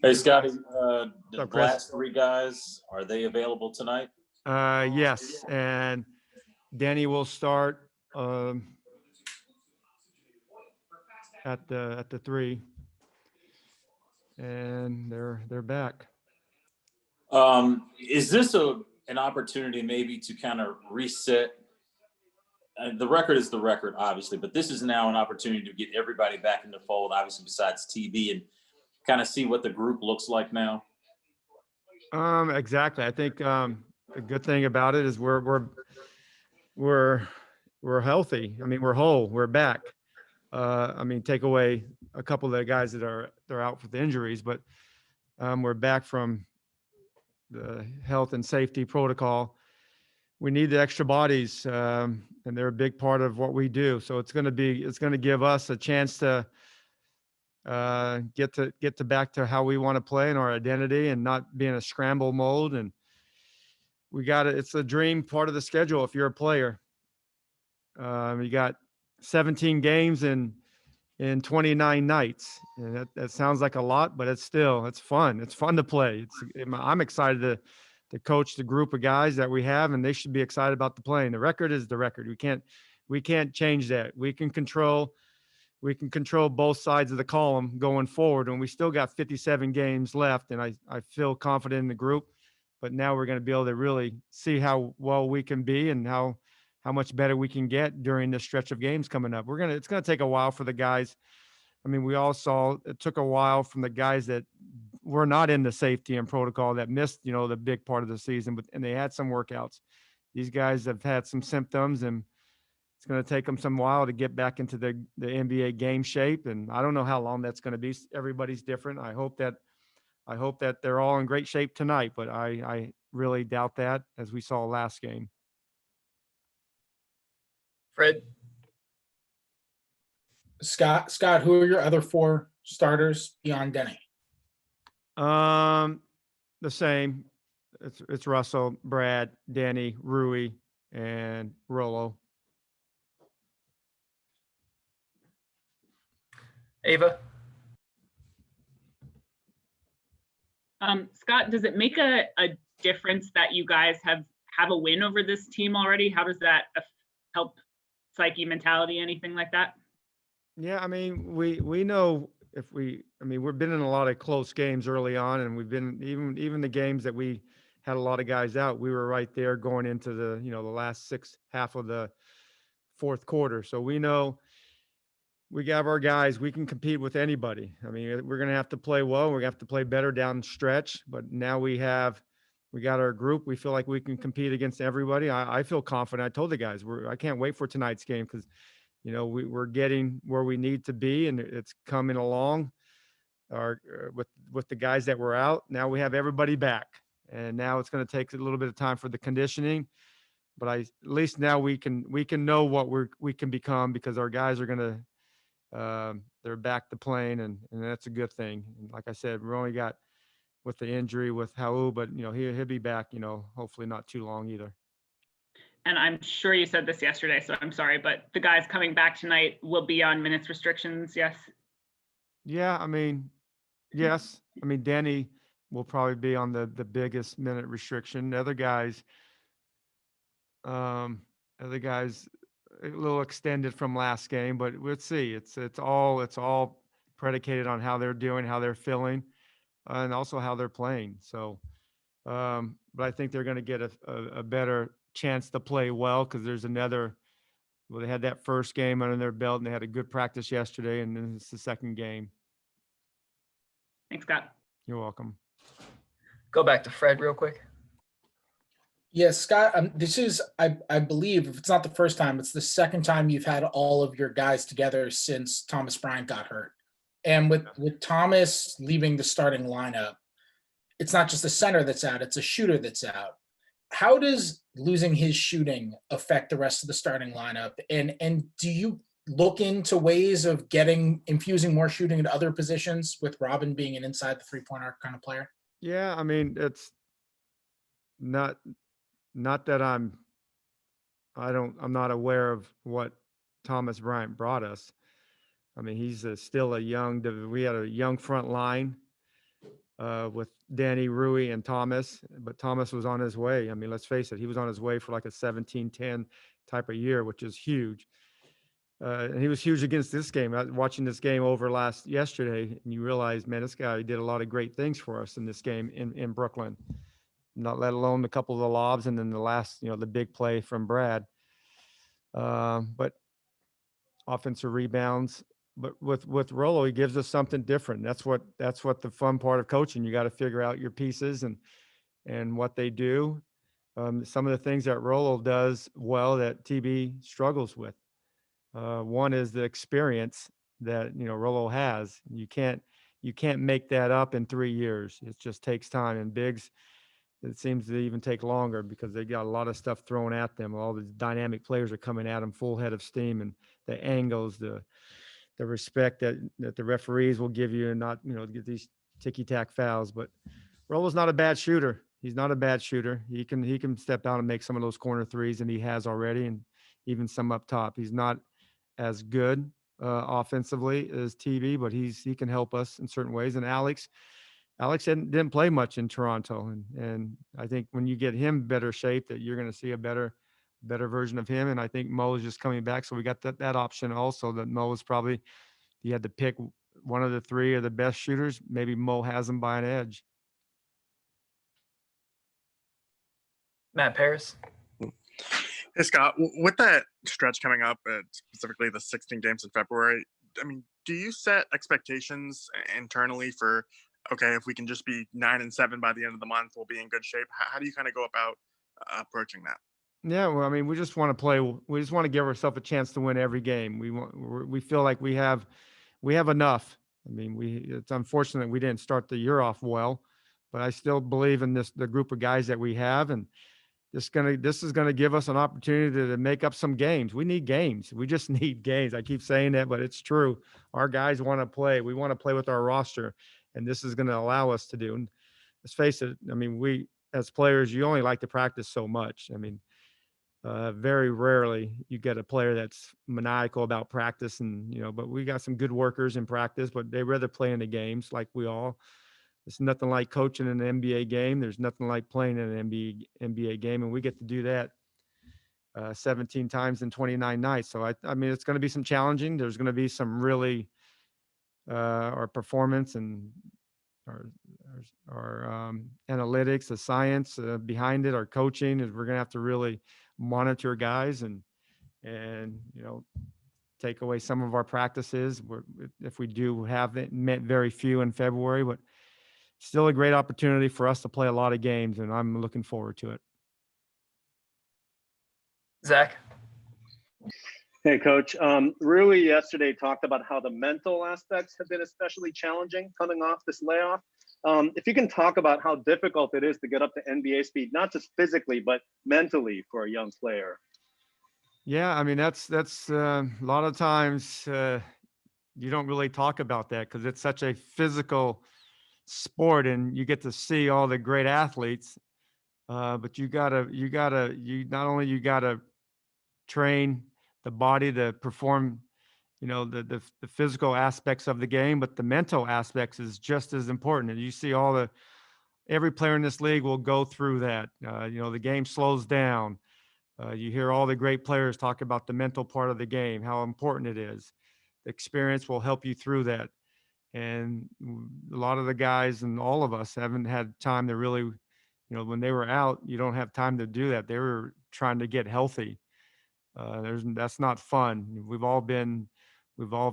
Hey, Scotty, What's the up, Chris? last three guys, are they available tonight? Yes, and Danny will start at the three, and they're back. Is this an opportunity maybe to kind of reset? The record is the record, obviously, but this is now an opportunity to get everybody back in the fold, obviously, besides TV, and kind of see what the group looks like now. Exactly. I think the good thing about it is we're we're healthy. I mean, we're whole. We're back. I mean, take away a couple of the guys that they're out with injuries, but we're back from the health and safety protocol. We need the extra bodies, and they're a big part of what we do. So it's going to give us a chance to get to back to how we want to play and our identity, and not be in a scramble mode. And we got it. It's a dream part of the schedule if you're a player. You got 17 games in 29 nights. And that sounds like a lot, but it's fun. It's fun to play. I'm excited to coach the group of guys that we have, and they should be excited about the playing. The record is the record. We can't change that. We can control both sides of the column going forward, and we still got 57 games left, and I feel confident in the group. But now we're going to be able to really see how well we can be, and how much better we can get during this stretch of games coming up. It's going to take a while for the guys. I mean, we all saw it took a while from the guys that were not in the safety and protocol, that missed, the big part of the season, and they had some workouts. These guys have had some symptoms, and it's going to take them some while to get back into the NBA game shape. And I don't know how long that's going to be. Everybody's different. I hope that they're all in great shape tonight, but I really doubt that, as we saw last game. Fred, Scott, who are your other four starters beyond Denny? The same. It's Russell, Brad, Danny, Rui, and Rolo. Ava, Scott, does it make a difference that you guys have a win over this team already? How does that help psyche, mentality, anything like that? Yeah, I mean, we know we've been in a lot of close games early on, and we've been even the games that we had a lot of guys out. We were right there going into the last half of the fourth quarter. So we know we got our guys. We can compete with anybody. I mean, we're going to have to play well. We're going to have to play better down stretch. But now we got our group. We feel like we can compete against everybody. I feel confident. I told the guys, I can't wait for tonight's game, because we're getting where we need to be, and it's coming along. With the guys that were out, now we have everybody back, and now it's going to take a little bit of time for the conditioning. But at least now we can know what we can become, because our guys are going to they're back to playing, and that's a good thing. And like I said, we only got with the injury with Hau, but he'll be back. Hopefully not too long either. And I'm sure you said this yesterday, so I'm sorry, but the guys coming back tonight will be on minutes restrictions, yes? Yeah, I mean, yes. I mean, Danny will probably be on the biggest minute restriction. The other guys, a little extended from last game, but let's see. It's all predicated on how they're doing, how they're feeling, and also how they're playing. So, but I think they're going to get a better chance to play well, because they had that first game under their belt, and they had a good practice yesterday, and then it's the second game. Thanks, Scott. You're welcome. go back to Fred real quick. Yes, Scott, this is, I believe, if it's not the first time, it's the second time you've had all of your guys together since Thomas Bryant got hurt. And with Thomas leaving the starting lineup, it's not just a center that's out, it's a shooter that's out. How does losing his shooting affect the rest of the starting lineup? And do you look into ways of infusing more shooting into other positions, with Robin being an inside the three-point arc kind of player? Yeah, I mean, it's not that I'm not aware of what Thomas Bryant brought us. I mean, he's still we had a young front line. with Danny, Rui, and Thomas, but Thomas was on his way. I mean, let's face it, he was on his way for like a 17-10 type of year, which is huge. And he was huge against this game. Watching this game over yesterday, and you realize, man, this guy did a lot of great things for us in this game in Brooklyn. Not let alone a couple of the lobs, and then the last, the big play from Brad. But offensive rebounds. But with Rolo, he gives us something different. That's what the fun part of coaching. You got to figure out your pieces and what they do. Some of the things that Rolo does well that TB struggles with. One is the experience that Rolo has. You can't make that up in 3 years. It just takes time. And bigs, it seems to even take longer because they got a lot of stuff thrown at them. All the dynamic players are coming at them full head of steam, and the angles, the respect that the referees will give you, and not get these ticky-tack fouls. But Rolo's not a bad shooter. He's not a bad shooter. He can step out and make some of those corner threes, and he has already, and even some up top. He's not as good offensively as TB, but he can help us in certain ways. And Alex didn't play much in Toronto, and I think when you get him better shape, that you're going to see a better version of him. And I think Mo is just coming back, so we got that option also. That Mo is probably, you had to pick one of the three of the best shooters. Maybe Mo has him by an edge. Matt Paris. Hey, Scott, with that stretch coming up, specifically the 16 games in February, I mean, do you set expectations internally for, okay, if we can just be 9-7 by the end of the month, we'll be in good shape? How do you kind of go about approaching that? Yeah, well, I mean, we just want to play. We just want to give ourselves a chance to win every game. We feel like we have enough. I mean, it's unfortunate we didn't start the year off well, but I still believe in the group of guys that we have, and this is gonna give us an opportunity to make up some games. We need games. We just need games. I keep saying that, but it's true. Our guys want to play. We want to play with our roster, and this is going to allow us to do. And let's face it. I mean, we as players, you only like to practice so much. I mean, very rarely you get a player that's maniacal about practice, and but we got some good workers in practice, but they rather play in the games like we all. It's nothing like coaching an NBA game. There's nothing like playing in an NBA game, and we get to do that 17 times in 29 nights. So I mean, it's going to be some challenging. There's going to be some really our performance and our analytics, the science behind it, our coaching is we're going to have to really monitor guys and take away some of our practices. If we do have it, met very few in February, but still a great opportunity for us to play a lot of games, and I'm looking forward to it. Zach. Hey, Coach. Rui yesterday talked about how the mental aspects have been especially challenging coming off this layoff. If you can talk about how difficult it is to get up to NBA speed, not just physically, but mentally for a young player. Yeah, I mean, that's a lot of times you don't really talk about that because it's such a physical sport, and you get to see all the great athletes, but you not only gotta train the body to perform, the physical aspects of the game, but the mental aspects is just as important. And you see every player in this league will go through that. The game slows down. You hear all the great players talk about the mental part of the game, how important it is. The experience will help you through that. And a lot of the guys and all of us haven't had time to really, when they were out, you don't have time to do that. They were trying to get healthy. That's not fun. We've all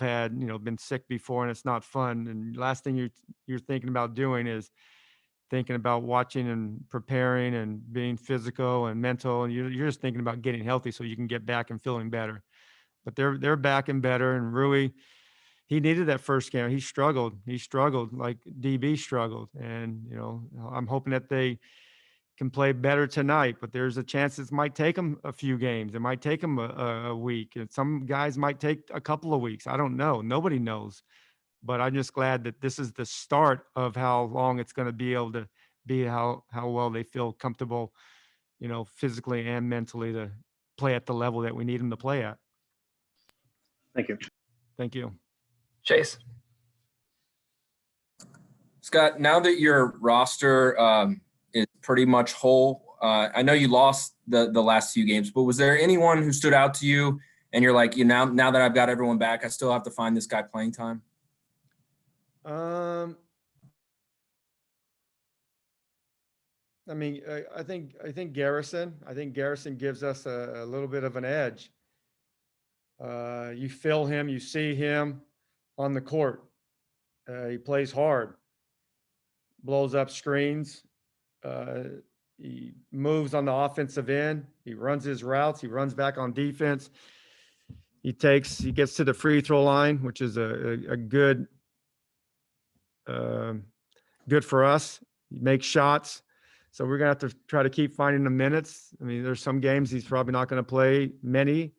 had, been sick before, and it's not fun. And last thing you're thinking about doing is thinking about watching and preparing and being physical and mental. And you're just thinking about getting healthy so you can get back and feeling better. But they're back and better. And Rui, he needed that first game. He struggled like DB struggled. And, I'm hoping that they can play better tonight, but there's a chance it might take them a few games. It might take them a week. And some guys might take a couple of weeks. I don't know. Nobody knows. But I'm just glad that this is the start of how long it's going to be able to be, how well they feel comfortable, physically and mentally to play at the level that we need them to play at. Thank you. Thank you. Chase. Scott, now that your roster is pretty much whole, I know you lost the last few games, but was there anyone who stood out to you and you're like, now that I've got everyone back, I still have to find this guy playing time? I mean, I think Garrison. I think Garrison gives us a little bit of an edge. You feel him, you see him on the court. He plays hard, blows up screens. He moves on the offensive end. He runs his routes. He runs back on defense. He gets to the free throw line, which is a good for us. He makes shots. So we're going to have to try to keep finding the minutes. I mean, there's some games he's probably not going to play many,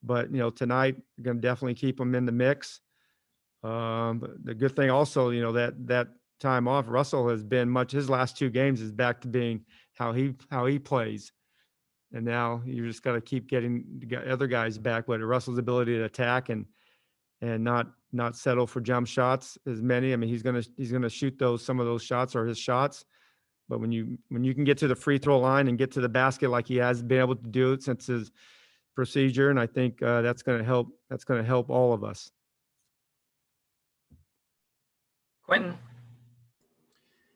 but tonight we're going to definitely keep him in the mix. But the good thing also, that time off, Russell has been his last 2 games is back to being how he plays. And now you just got to keep getting the other guys back, but Russell's ability to attack and not settle for jump shots as many. I mean, he's going to shoot some of those shots are his shots. But when you can get to the free throw line and get to the basket like he has been able to do it since his procedure, and I think that's going to help. That's going to help all of us. Quentin.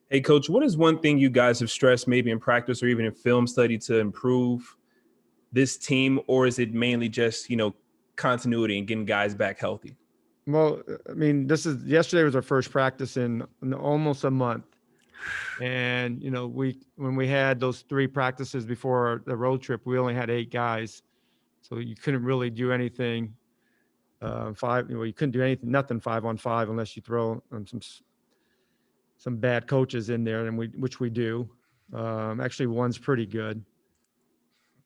Hey, Coach, what is one thing you guys have stressed maybe in practice or even in film study to improve this team, or is it mainly just, continuity and getting guys back healthy? Well, I mean, yesterday was our first practice in almost a month. And, when we had those 3 practices before the road trip, we only had 8 guys. So you couldn't really do anything. You couldn't do nothing 5-on-5 unless you throw some bad coaches in there, and which we do. Actually, one's pretty good.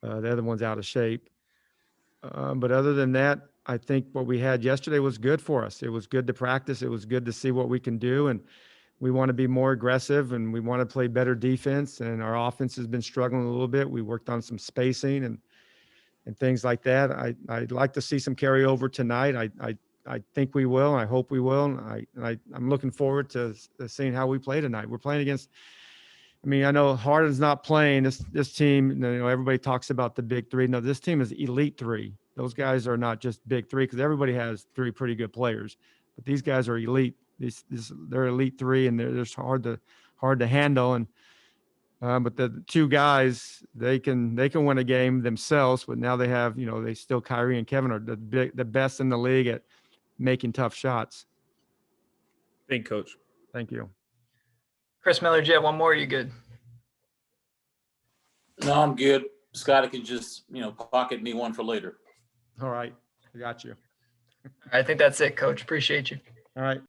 The other one's out of shape. But other than that, I think what we had yesterday was good for us. It was good to practice. It was good to see what we can do. And we want to be more aggressive and we want to play better defense. And our offense has been struggling a little bit. We worked on some spacing and things like that. I'd like to see some carryover tonight. I think we will. I hope we will. I'm looking forward to seeing how we play tonight. We're playing against, I know Harden's not playing this team. Everybody talks about the big 3. No, this team is elite 3. Those guys are not just big 3 because everybody has 3 pretty good players, but these guys are elite. They're elite 3 and they're just hard to handle. And but the 2 guys, they can win a game themselves. But now they have, they still Kyrie and Kevin are the best in the league at making tough shots. Thank you, Coach. Thank you. Chris Miller, do you have one more? Or you good? No, I'm good. Scotty can just, pocket me one for later. All right. I got you. I think that's it, Coach. Appreciate you. All right.